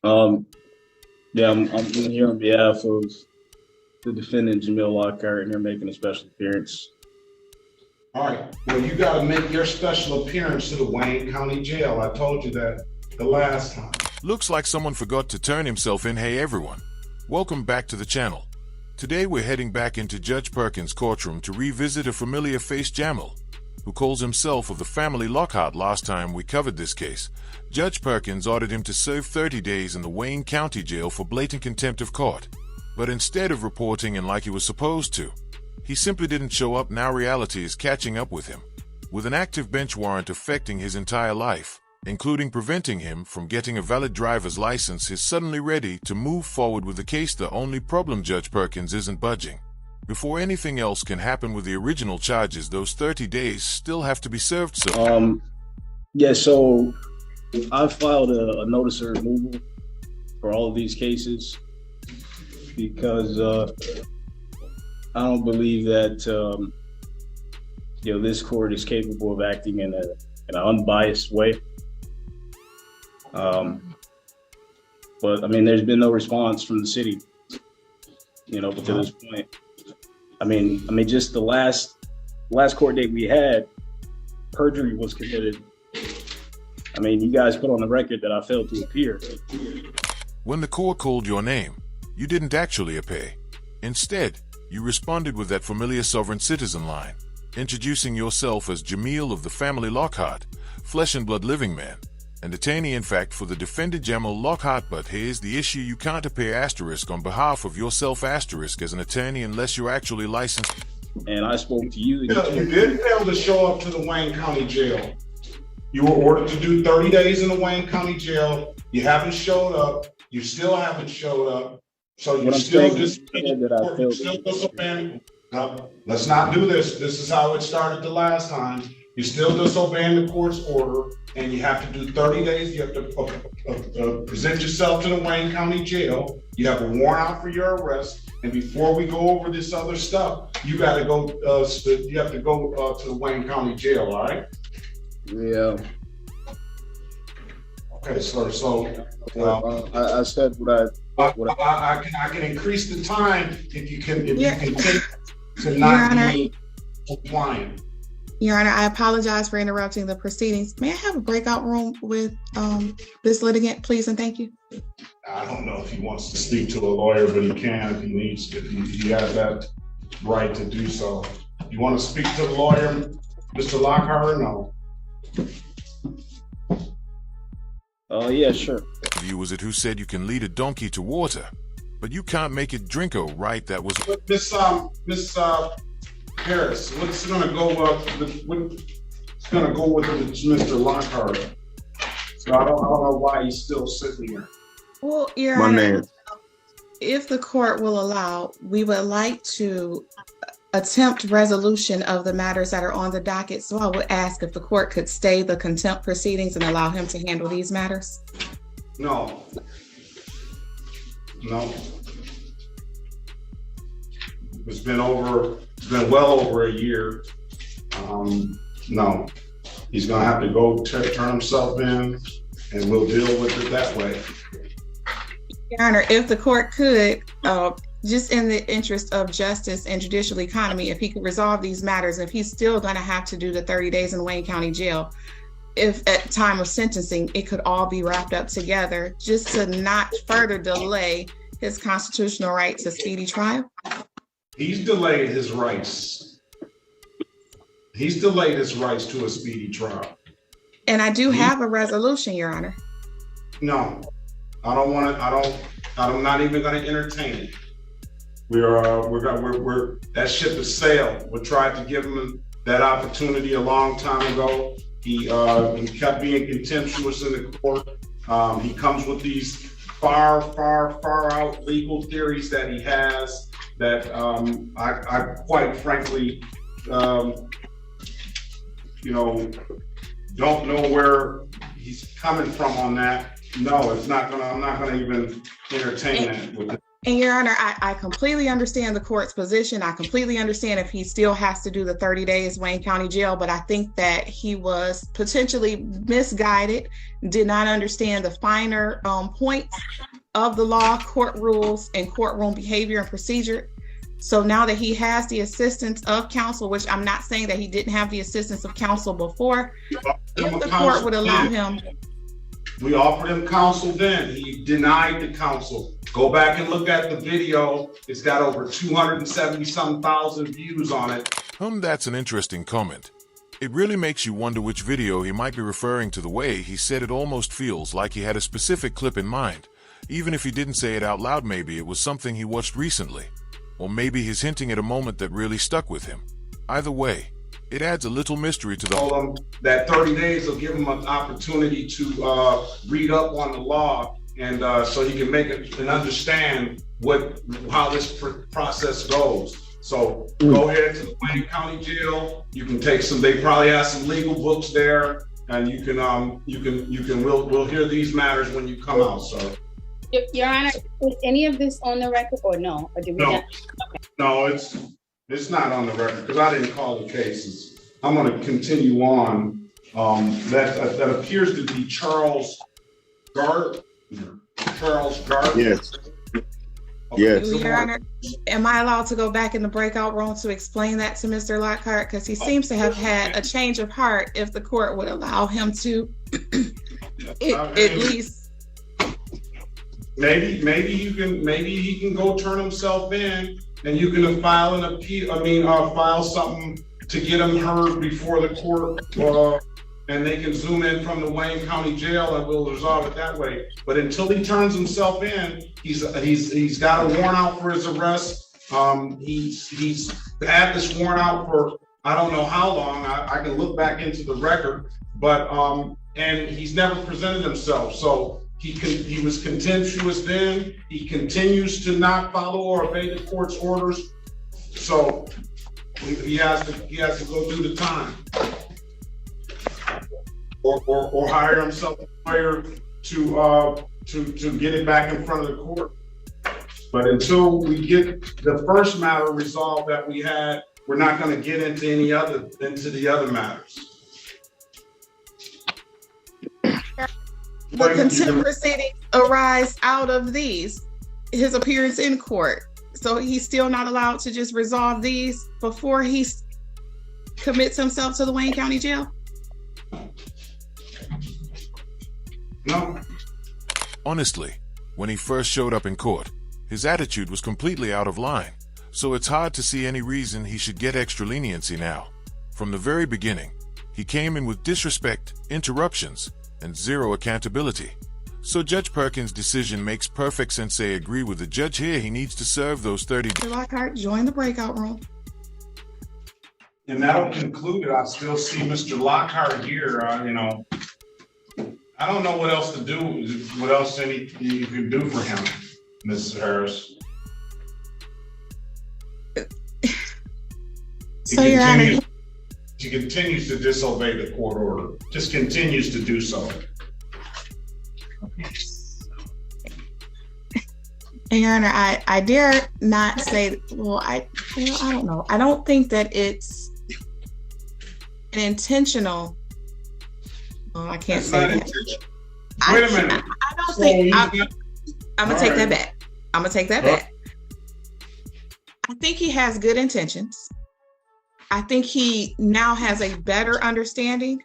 Um, yeah, I'm here on behalf of the defendant Jamil Lockhart, and they're making a special appearance. All right. Well, you got to make your special appearance to the Wayne County Jail. I told you that the last time. Looks like someone forgot to turn himself in. Hey everyone, welcome back to the channel. Today we're heading back into Judge Perkins' courtroom to revisit a familiar face, Jamil, who calls himself of the family Lockhart. Last time we covered this case, Judge Perkins ordered him to serve 30 days in the Wayne County Jail for blatant contempt of court. But instead of reporting in like he was supposed to, he simply didn't show up. Now reality is catching up with him. With an active bench warrant affecting his entire life, including preventing him from getting a valid driver's license, he's suddenly ready to move forward with the case. The only problem, Judge Perkins isn't budging. Before anything else can happen with the original charges, those 30 days still have to be served. So I filed a notice of removal for all of these cases because I don't believe that this court is capable of acting in an unbiased way. But I mean, there's been no response from the city, to this point. I mean, just the last court date we had, perjury was committed. I mean, you guys put on the record that I failed to appear. When the court called your name, you didn't actually appear. Instead, you responded with that familiar sovereign citizen line, introducing yourself as Jamil of the family Lockhart, flesh and blood living man, and attorney in fact for the defendant Jamil Lockhart. But here's the issue: you can't appear * on behalf of yourself * as an attorney unless you're actually licensed. And I spoke to you. You did fail to show up to the Wayne County Jail. You were ordered to do 30 days in the Wayne County Jail. You haven't showed up. You still haven't showed up. So you're still disobeying. No, let's not do this. This is how it started the last time. You're still disobeying the court's order, and you have to do 30 days. You have to present yourself to the Wayne County Jail. You have a warrant out for your arrest. And before we go over this other stuff, you got to go. You have to go to the Wayne County Jail. All right? Yeah. Okay, sir. So I said what I can increase the time if you can take to not be compliant. Your Honor, I apologize for interrupting the proceedings. May I have a breakout room with this litigant, please, and thank you. I don't know if he wants to speak to a lawyer, but he can if he needs to. He has that right to do so. You want to speak to the lawyer, Mr. Lockhart, or no? Yeah, sure. You was it who said you can lead a donkey to water, but you can't make it drink. Oh, right, that was Miss Harris. What's gonna go with Mr. Lockhart? So I don't know why he's still sitting here. Well, Your Honor, if the court will allow, we would like to attempt resolution of the matters that are on the docket. So I would ask if the court could stay the contempt proceedings and allow him to handle these matters. No. It's been well over a year. No, he's gonna have to go turn himself in, and we'll deal with it that way. Your Honor, if the court could, just in the interest of justice and judicial economy, if he could resolve these matters, if he's still going to have to do the 30 days in Wayne County Jail, if at time of sentencing, it could all be wrapped up together, just to not further delay his constitutional right to speedy trial. He's delayed his rights. He's delayed his rights to a speedy trial. And I do have a resolution, Your Honor. No, I don't want to. I'm not even going to entertain it. That ship has sailed. We tried to give him that opportunity a long time ago. He kept being contemptuous in the court. He comes with these far out legal theories that he has that I quite frankly, don't know where he's coming from on that. No, I'm not gonna even entertain that with him. And Your Honor, I completely understand the court's position. I completely understand if he still has to do the 30 days Wayne County Jail, but I think that he was potentially misguided, did not understand the finer points of the law, court rules, and courtroom behavior and procedure. So now that he has the assistance of counsel, which I'm not saying that he didn't have the assistance of counsel before, if the court would allow him. We offered him counsel then. He denied the counsel. Go back and look at the video. It's got over 270-some thousand views on it. That's an interesting comment. It really makes you wonder which video he might be referring to. The way he said it almost feels like he had a specific clip in mind. Even if he didn't say it out loud, maybe it was something he watched recently. Or maybe he's hinting at a moment that really stuck with him. Either way, it adds a little mystery to the whole. That 30 days will give him an opportunity to read up on the law, and so he can make it and understand how this process goes. So go ahead to the Wayne County Jail. You can take some. They probably have some legal books there, and we'll hear these matters when you come out. So, Your Honor, is any of this on the record or no? Or did we not? Okay. No, it's not on the record because I didn't call the cases. I'm going to continue on. That appears to be Charles Gardner. Yes. Okay. Yes. Your Honor, am I allowed to go back in the breakout room to explain that to Mr. Lockhart? Because he seems to have had a change of heart if the court would allow him to at least. Maybe he can go turn himself in, and you can file an appeal. File something to get him heard before the court, and they can zoom in from the Wayne County Jail, and we'll resolve it that way. But until he turns himself in, he's got a warrant out for his arrest. He's had this warrant out for I don't know how long. I can look back into the record, but and he's never presented himself. So. He was contemptuous then. He continues to not follow or obey the court's orders. So he has to go do the time, or hire himself a lawyer to get it back in front of the court. But until we get the first matter resolved that we had, we're not going to get into the other matters. The contempt proceedings arise out of his appearance in court. So he's still not allowed to just resolve these before he commits himself to the Wayne County Jail? No. Honestly, when he first showed up in court, his attitude was completely out of line. So it's hard to see any reason he should get extra leniency now. From the very beginning, he came in with disrespect, interruptions, and zero accountability. So Judge Perkins' decision makes perfect sense. I agree with the judge here. He needs to serve those 30 days. Mr. Lockhart, join the breakout room. And that'll conclude it. I still see Mr. Lockhart here. I don't know what else to do. What else you can do for him, Mrs. Harris? So, Your Honor, He continues to disobey the court order, just continues to do so. And Your Honor, I dare not say, I don't know. I don't think that it's an intentional. Oh, I can't say that. Wait a minute. I don't think, I'm gonna take that back. I'm gonna take that back. I think he has good intentions. I think he now has a better understanding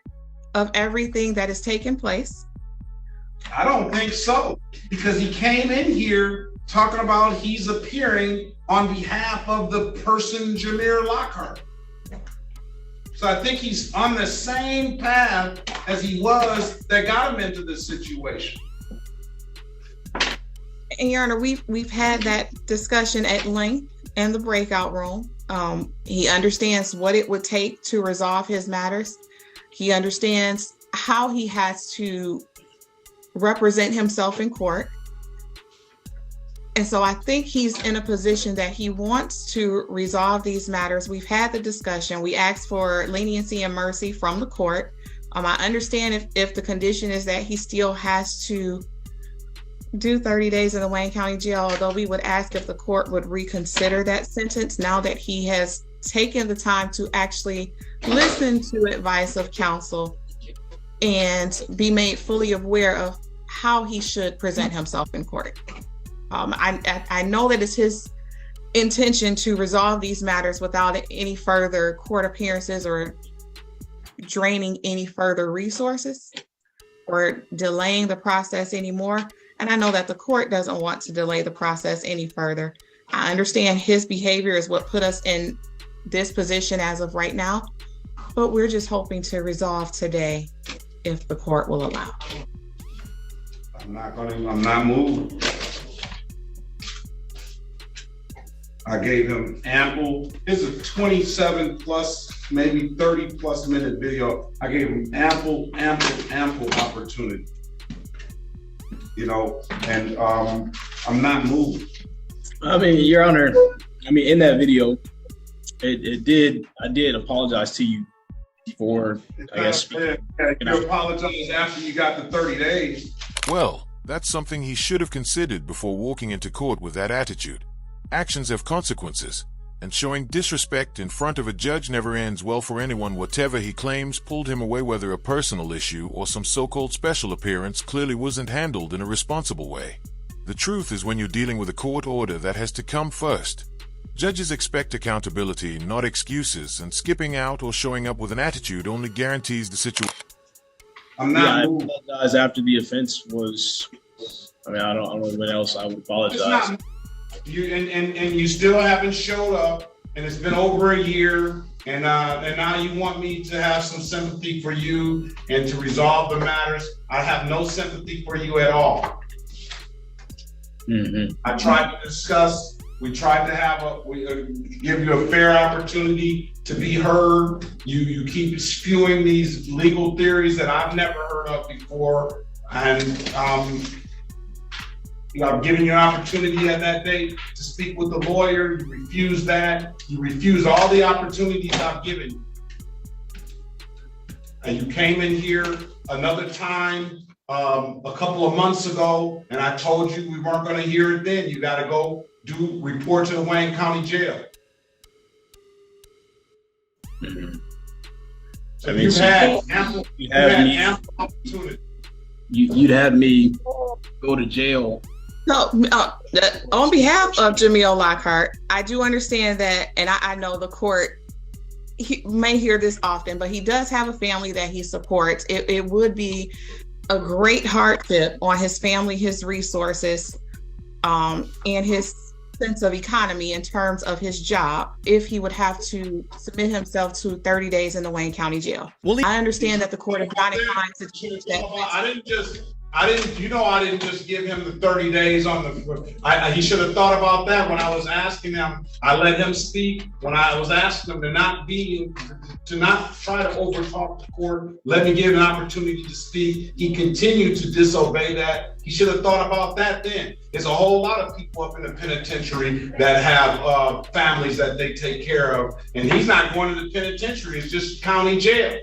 of everything that has taken place. I don't think so, because he came in here talking about he's appearing on behalf of the person Jameer Lockhart. So I think he's on the same path as he was that got him into this situation. And Your Honor, we've had that discussion at length in the breakout room. He understands what it would take to resolve his matters. He understands how he has to represent himself in court. And so I think he's in a position that he wants to resolve these matters. We've had the discussion. We asked for leniency and mercy from the court. I understand if the condition is that he still has to do 30 days in the Wayne County Jail, although we would ask if the court would reconsider that sentence now that he has taken the time to actually listen to advice of counsel and be made fully aware of how he should present himself in court. I know that it's his intention to resolve these matters without any further court appearances or draining any further resources or delaying the process anymore. And I know that the court doesn't want to delay the process any further. I understand his behavior is what put us in this position as of right now, but we're just hoping to resolve today if the court will allow. I'm not moved. I gave him ample, it's a 27 plus, maybe 30 plus minute video. I gave him ample opportunity. You know, and I'm not moved. I mean, Your Honor, I mean, in that video, I did apologize to you for, I guess, You apologize after you got the 30 days. Well, that's something he should have considered before walking into court with that attitude. Actions have consequences, and showing disrespect in front of a judge never ends well for anyone. Whatever he claims pulled him away, whether a personal issue or some so-called special appearance, clearly wasn't handled in a responsible way. The truth is, when you're dealing with a court order, that has to come first. Judges expect accountability, not excuses, and skipping out or showing up with an attitude only guarantees the situation. I'm not I moved. apologize after the offense was, I mean, I don't know what else I would apologize. And you still haven't showed up, and it's been over a year, and now you want me to have some sympathy for you and to resolve the matters. I have no sympathy for you at all. Mm-hmm. I tried to discuss. We tried to give you a fair opportunity to be heard. You keep spewing these legal theories that I've never heard of before, and I've given you an opportunity at that date to speak with the lawyer. You refuse that. You refuse all the opportunities I've given you. And you came in here another time a couple of months ago, and I told you we weren't going to hear it then. You got to go report to the Wayne County Jail. Mm-hmm. So I mean, you've had ample opportunity. You'd have me go to jail. No, on behalf of Jamil Lockhart, I do understand that, and I know the court he may hear this often, but he does have a family that he supports. It would be a great hardship on his family, his resources, and his sense of economy in terms of his job if he would have to submit himself to 30 days in the Wayne County Jail. I understand that the court is not inclined to change that. I didn't just give him the 30 days on the, he should have thought about that when I was asking him. I let him speak when I was asking him to not try to overtalk the court. Let me give him an opportunity to speak. He continued to disobey that. He should have thought about that then. There's a whole lot of people up in the penitentiary that have families that they take care of, and he's not going to the penitentiary. It's just county jail.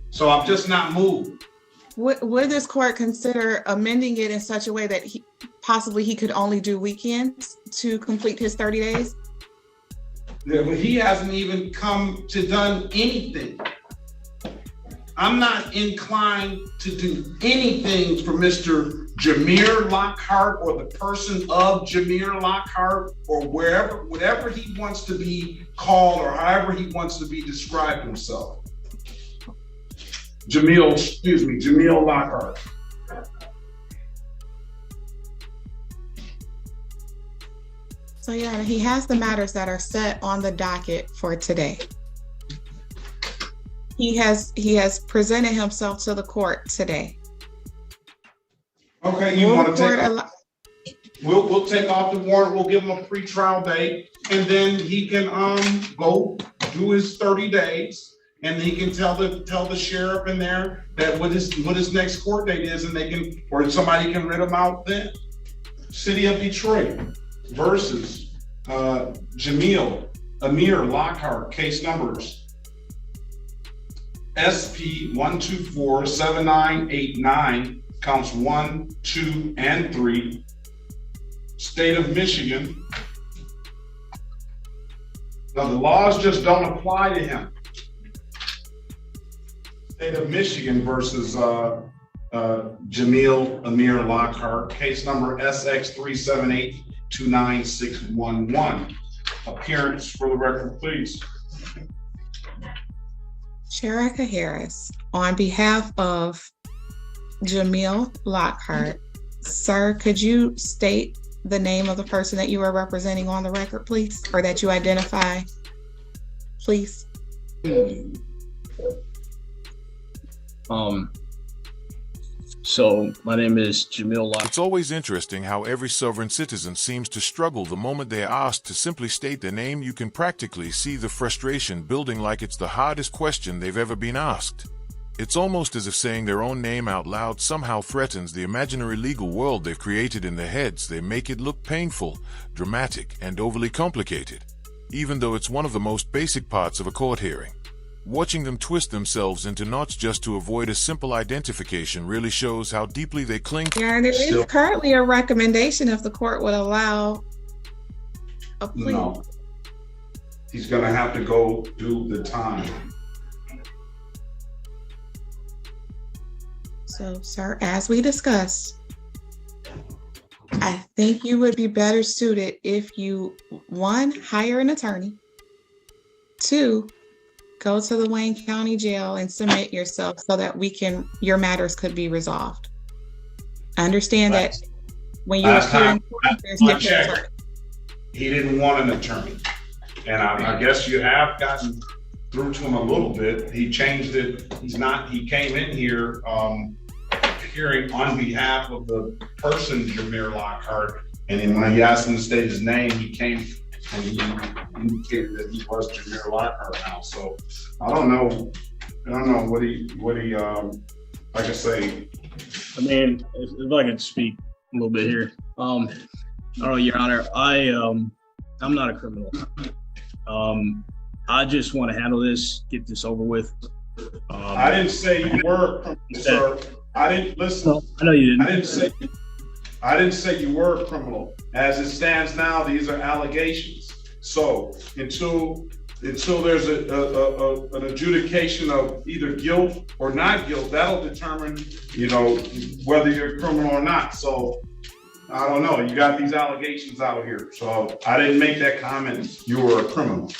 So I'm just not moved. Would this court consider amending it in such a way that he could only do weekends to complete his 30 days? Yeah, but he hasn't even come to done anything. I'm not inclined to do anything for Mr. Jameer Lockhart or the person of Jameer Lockhart or whatever he wants to be called or however he wants to be described himself. Jamil Lockhart. So yeah, he has the matters that are set on the docket for today. He has presented himself to the court today. Okay, you want to take we'll take off the warrant, we'll give him a pre-trial date, and then he can go do his 30 days. And he can tell the sheriff in there that what his next court date is, and they can, or somebody can rid him out then. City of Detroit versus Jamil Amir Lockhart, case numbers SP 1247989, counts 1, 2, and 3. State of Michigan. Now, the laws just don't apply to him. State of Michigan versus Jamil Amir Lockhart, case number SX378-29611. Appearance for the record, please. Sharika Harris, on behalf of Jamil Lockhart, sir, could you state the name of the person that you are representing on the record, please, or that you identify, please? So my name is Jamil Lockhart. It's always interesting how every sovereign citizen seems to struggle the moment they are asked to simply state their name. You can practically see the frustration building like it's the hardest question they've ever been asked. It's almost as if saying their own name out loud somehow threatens the imaginary legal world they've created in their heads. They make it look painful, dramatic, and overly complicated, even though it's one of the most basic parts of a court hearing. Watching them twist themselves into knots just to avoid a simple identification really shows how deeply they cling to. Yeah, there is currently a recommendation if the court would allow a plea. No. He's gonna have to go do the time. So, sir, as we discussed, I think you would be better suited if you, 1, hire an attorney, 2, go to the Wayne County Jail and submit yourself so that your matters could be resolved. I understand that when you appear in court, there's different attorneys. He didn't want an attorney. And I guess you have gotten through to him a little bit. He changed it. He came in here hearing on behalf of the person, Jamir Lockhart. And then when he asked him to state his name, he came and he indicated that he was Jamir Lockhart now. So I don't know what he like I say. I mean, if I could speak a little bit here. I don't know, Your Honor, I'm not a criminal. I just want to handle this, get this over with. I didn't say you were a criminal, sir. I didn't listen. No, I know you didn't. I didn't say you were a criminal. As it stands now, these are allegations. So until there's an adjudication of either guilt or not guilt, that'll determine, whether you're a criminal or not. So I don't know. You got these allegations out here. So I didn't make that comment. You were a criminal.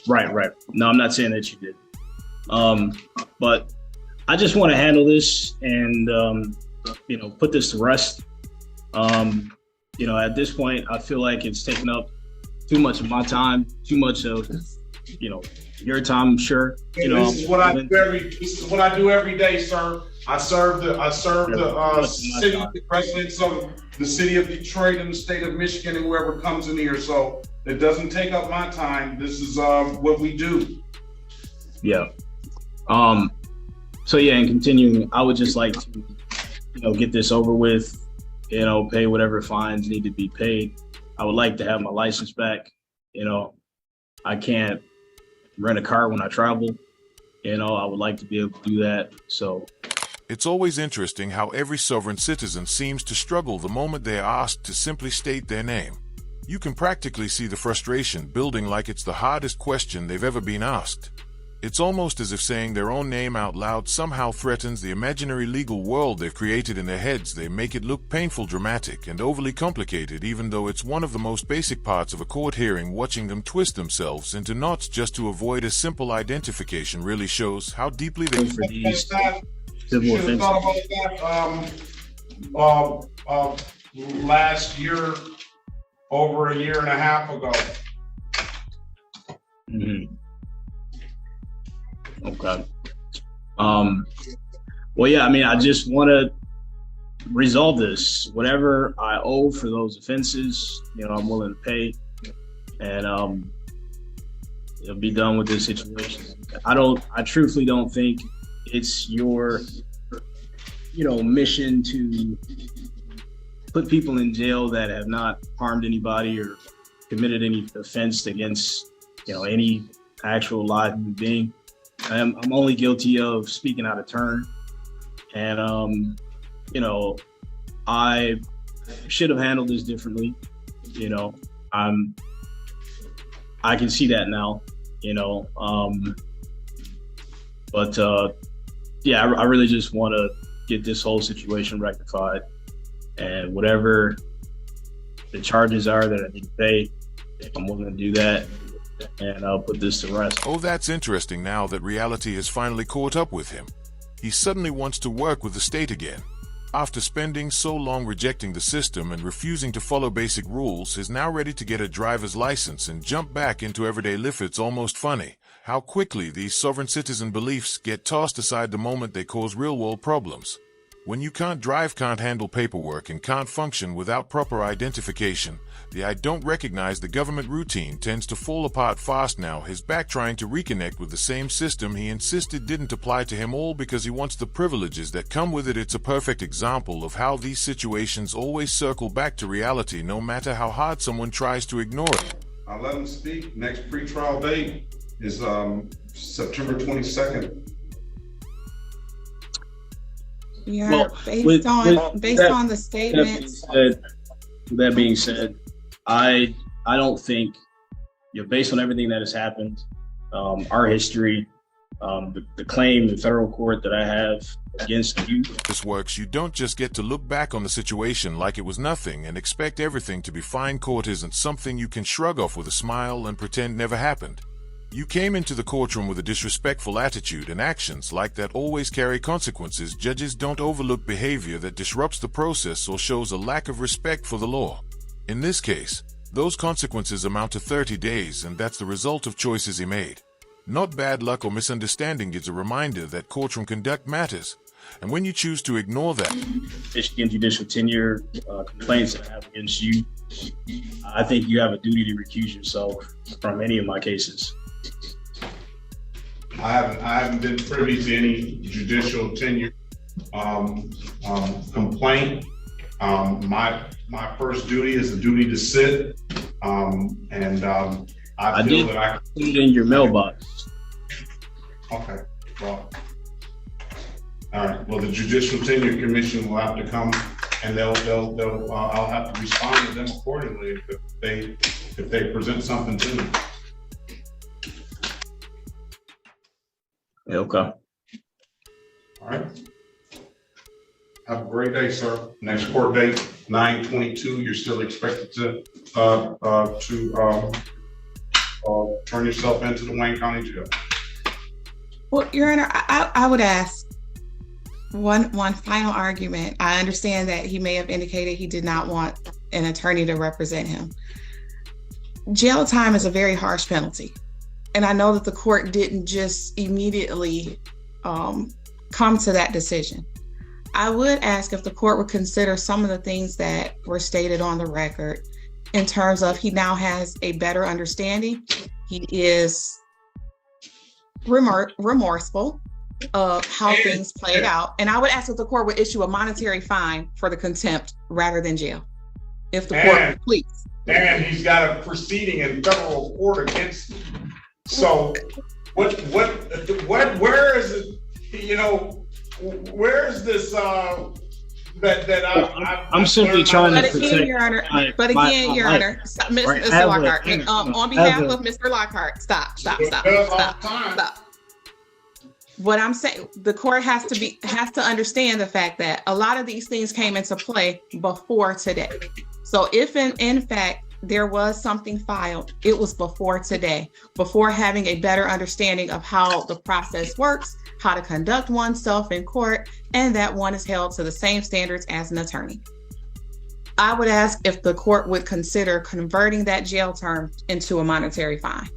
Right. No, I'm not saying that you did. But I just want to handle this and, put this to rest. At this point, I feel like it's taken up too much of my time, too much of, your time, I'm sure. This is what I do every day, sir. I serve the city residents of the city of Detroit and the state of Michigan and whoever comes in here. So it doesn't take up my time. This is what we do. Yeah. So yeah, and continuing, I would just like to, get this over with, pay whatever fines need to be paid. I would like to have my license back. I can't rent a car when I travel. I would like to be able to do that. So it's always interesting how every sovereign citizen seems to struggle the moment they are asked to simply state their name. You can practically see the frustration building like it's the hardest question they've ever been asked. It's almost as if saying their own name out loud somehow threatens the imaginary legal world they've created in their heads. They make it look painful, dramatic, and overly complicated, even though it's one of the most basic parts of a court hearing. Watching them twist themselves into knots just to avoid a simple identification really shows how deeply they... for these civil offenses. Last year, over a year and a half ago. Mm-hmm. Okay. Well, yeah, I just want to resolve this. Whatever I owe for those offenses, I'm willing to pay, and it'll be done with this situation. I truthfully don't think it's your, mission to put people in jail that have not harmed anybody or committed any offense against, any actual live human being. I'm only guilty of speaking out of turn, and you know, I should have handled this differently. You know, I can see that now, you know. But yeah, I really just want to get this whole situation rectified, and whatever the charges are that I need to pay, I'm willing to do that, and I'll put this to rest. Oh, that's interesting now that reality has finally caught up with him. He suddenly wants to work with the state again. After spending so long rejecting the system and refusing to follow basic rules, is now ready to get a driver's license and jump back into everyday life. It's almost funny how quickly these sovereign citizen beliefs get tossed aside the moment they cause real-world problems. When you can't drive, can't handle paperwork, and can't function without proper identification, the "I don't recognize the government" routine tends to fall apart fast. Now he's back trying to reconnect with the same system he insisted didn't apply to him, all because he wants the privileges that come with it. It's a perfect example of how these situations always circle back to reality, no matter how hard someone tries to ignore it. I'll let him speak. Next pretrial date is September 22nd. Yeah, Well, based on the statements. That being said, I don't think, you know, based on everything that has happened, our history, the claim in federal court that I have against you. This works. You don't just get to look back on the situation like it was nothing and expect everything to be fine. Court isn't something you can shrug off with a smile and pretend never happened. You came into the courtroom with a disrespectful attitude, and actions like that always carry consequences. Judges don't overlook behavior that disrupts the process or shows a lack of respect for the law. In this case, those consequences amount to 30 days, and that's the result of choices he made. Not bad luck or misunderstanding. It's a reminder that courtroom conduct matters, and when you choose to ignore that. Michigan judicial tenure complaints that I have against you, I think you have a duty to recuse yourself from any of my cases. I haven't been privy to any judicial tenure complaint. My first duty is the duty to sit, and I feel that I put it in your mailbox. Okay, well, all right. Well, the Judicial Tenure Commission will have to come, and I'll have to respond to them accordingly if they present something to me. Okay. All right. Have a great day, sir. Next court date, 9/22. You're still expected to turn yourself into the Wayne County Jail. Well, Your Honor, I would ask one final argument. I understand that he may have indicated he did not want an attorney to represent him. Jail time is a very harsh penalty. And I know that the court didn't just immediately come to that decision. I would ask if the court would consider some of the things that were stated on the record in terms of he now has a better understanding. He is remorseful of how things played out. And I would ask if the court would issue a monetary fine for the contempt rather than jail. If the court would, please. And he's got a proceeding in federal court against him. So where is it, you know, where is this I'm simply trying to protect. Again, Your Honor, Your Honor, Mr. Lockhart, on behalf of Mr. Lockhart, stop. What I'm saying, the court has to understand the fact that a lot of these things came into play before today. So if in fact there was something filed, it was before today, before having a better understanding of how the process works, how to conduct oneself in court, and that one is held to the same standards as an attorney. I would ask if the court would consider converting that jail term into a monetary fine.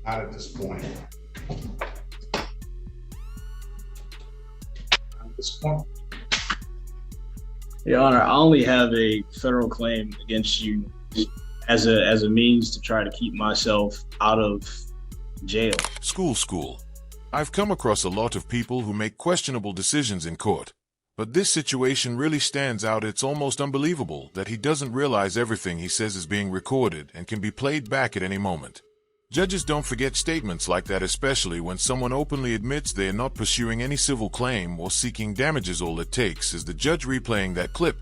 Not at this point. Your Honor, I only have a federal claim against you as a means to try to keep myself out of jail. School. I've come across a lot of people who make questionable decisions in court, but this situation really stands out. It's almost unbelievable that he doesn't realize everything he says is being recorded and can be played back at any moment. Judges don't forget statements like that, especially when someone openly admits they are not pursuing any civil claim or seeking damages. All it takes is the judge replaying that clip,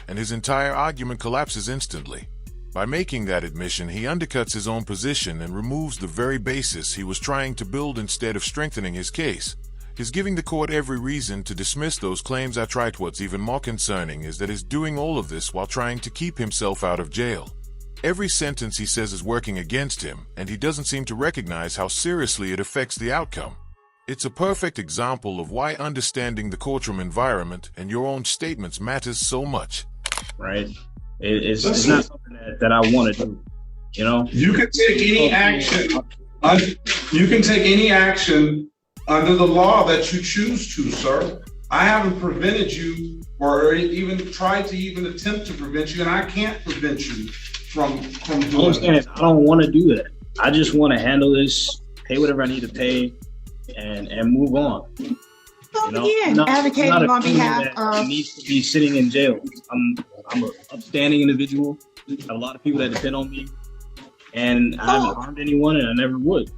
and his entire argument collapses instantly. By making that admission, he undercuts his own position and removes the very basis he was trying to build instead of strengthening his case. He's giving the court every reason to dismiss those claims outright. What's even more concerning is that he's doing all of this while trying to keep himself out of jail. Every sentence he says is working against him, and he doesn't seem to recognize how seriously it affects the outcome. It's a perfect example of why understanding the courtroom environment and your own statements matters so much. Right? It's not something that I want to do, you know? You can take any action. You can take any action under the law that you choose to, sir. I haven't prevented you or even tried to even attempt to prevent you, and I can't prevent you from doing it. I don't want to do that. I just want to handle this, pay whatever I need to pay, and move on. So again, advocating on behalf of needs to be sitting in jail. I'm an upstanding individual. I have a lot of people that depend on me, and I haven't harmed anyone, and I never would.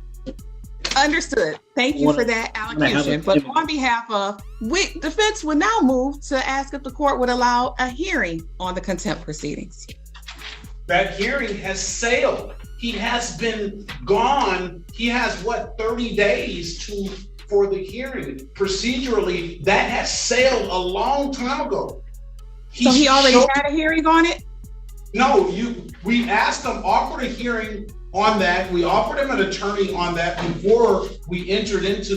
Understood. Thank you for that allocation. But on behalf of, defense would now move to ask if the court would allow a hearing on the contempt proceedings. That hearing has sailed. He has been gone. He has 30 days for the hearing. Procedurally, that has sailed a long time ago. So he already had a hearing on it? No, we asked him, offered a hearing on that. We offered him an attorney on that before we entered into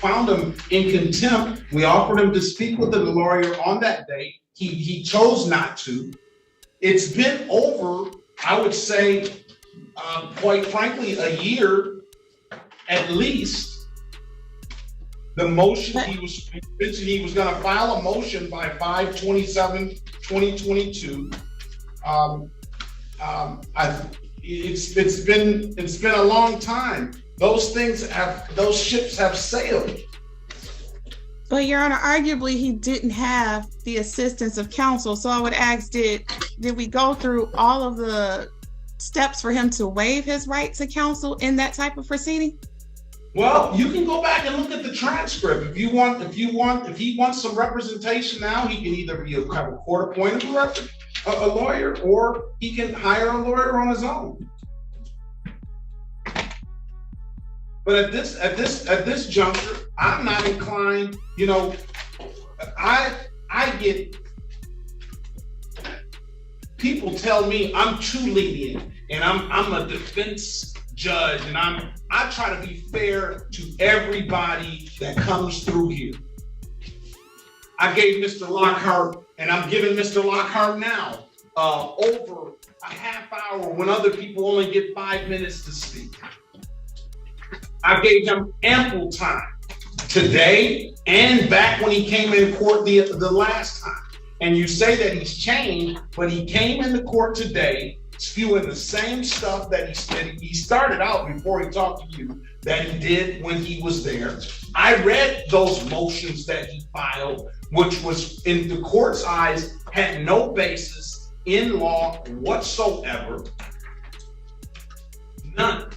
found him in contempt. We offered him to speak with the lawyer on that day. He chose not to. It's been over, I would say, quite frankly, a year at least. The motion he was mentioning, he was going to file a motion by 5/27/2022. It's been a long time. Those ships have sailed. But Your Honor, arguably he didn't have the assistance of counsel. So I would ask, did we go through all of the steps for him to waive his right to counsel in that type of proceeding? Well, you can go back and look at the transcript. If he wants some representation now, he can either have a court-appointed a lawyer, or he can hire a lawyer on his own. But at this juncture, I'm not inclined. You know, I get people tell me I'm too lenient, and I'm a defense judge, and I try to be fair to everybody that comes through here. I gave Mr. Lockhart, and I'm giving Mr. Lockhart now over a half hour when other people only get 5 minutes to speak. I gave him ample time today and back when he came in court the last time. And you say that he's changed, but he came into court today spewing the same stuff that he started out before he talked to you that he did when he was there. I read those motions that he filed, which was in the court's eyes had no basis in law whatsoever. None.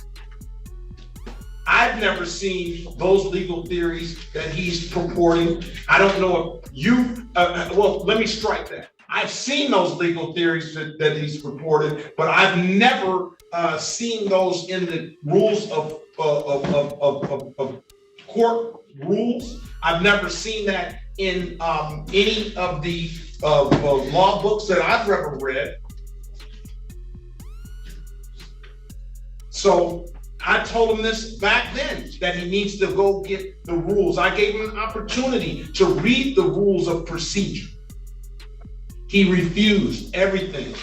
I've never seen those legal theories that he's purporting. I don't know if well, let me strike that. I've seen those legal theories that he's purported, but I've never seen those in the rules of court rules. I've never seen that in any of the law books that I've ever read. So I told him this back then, that he needs to go get the rules. I gave him an opportunity to read the rules of procedure. He refused everything.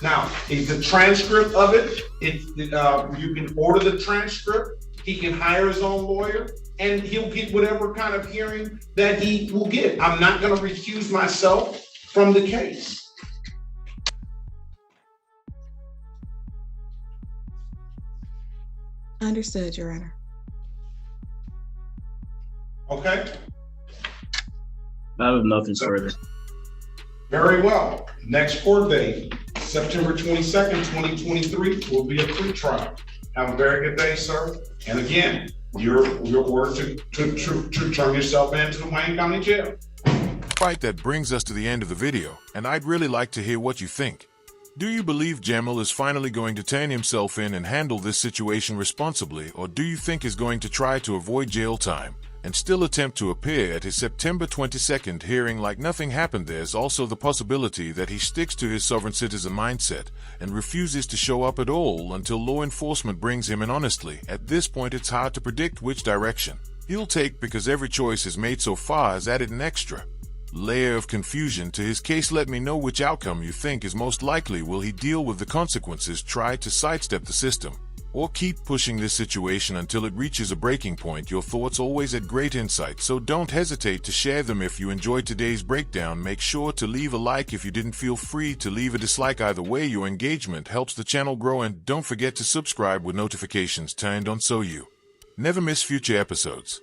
Now, the transcript of it, you can order the transcript. He can hire his own lawyer, and he'll get whatever kind of hearing that he will get. I'm not going to recuse myself from the case. Understood, Your Honor. Okay. I have nothing further. Very well. Next court date, September 22nd, 2023, will be a pretrial. Have a very good day, sir. And again, you're ordered to turn yourself into the Wayne County Jail. Right, that brings us to the end of the video, and I'd really like to hear what you think. Do you believe Jamil is finally going to turn himself in and handle this situation responsibly, or do you think he's going to try to avoid jail time and still attempt to appear at his September 22nd hearing like nothing happened? There's also the possibility that he sticks to his sovereign citizen mindset and refuses to show up at all until law enforcement brings him in. Honestly, at this point it's hard to predict which direction he'll take, because every choice he's made so far has added an extra layer of confusion to his case. Let me know which outcome you think is most likely. Will he deal with the consequences, try to sidestep the system, or keep pushing this situation until it reaches a breaking point? Your thoughts always add great insight, so don't hesitate to share them. If you enjoyed today's breakdown, make sure to leave a like. If you didn't, feel free to leave a dislike. Either way, your engagement helps the channel grow, and don't forget to subscribe with notifications turned on so you never miss future episodes.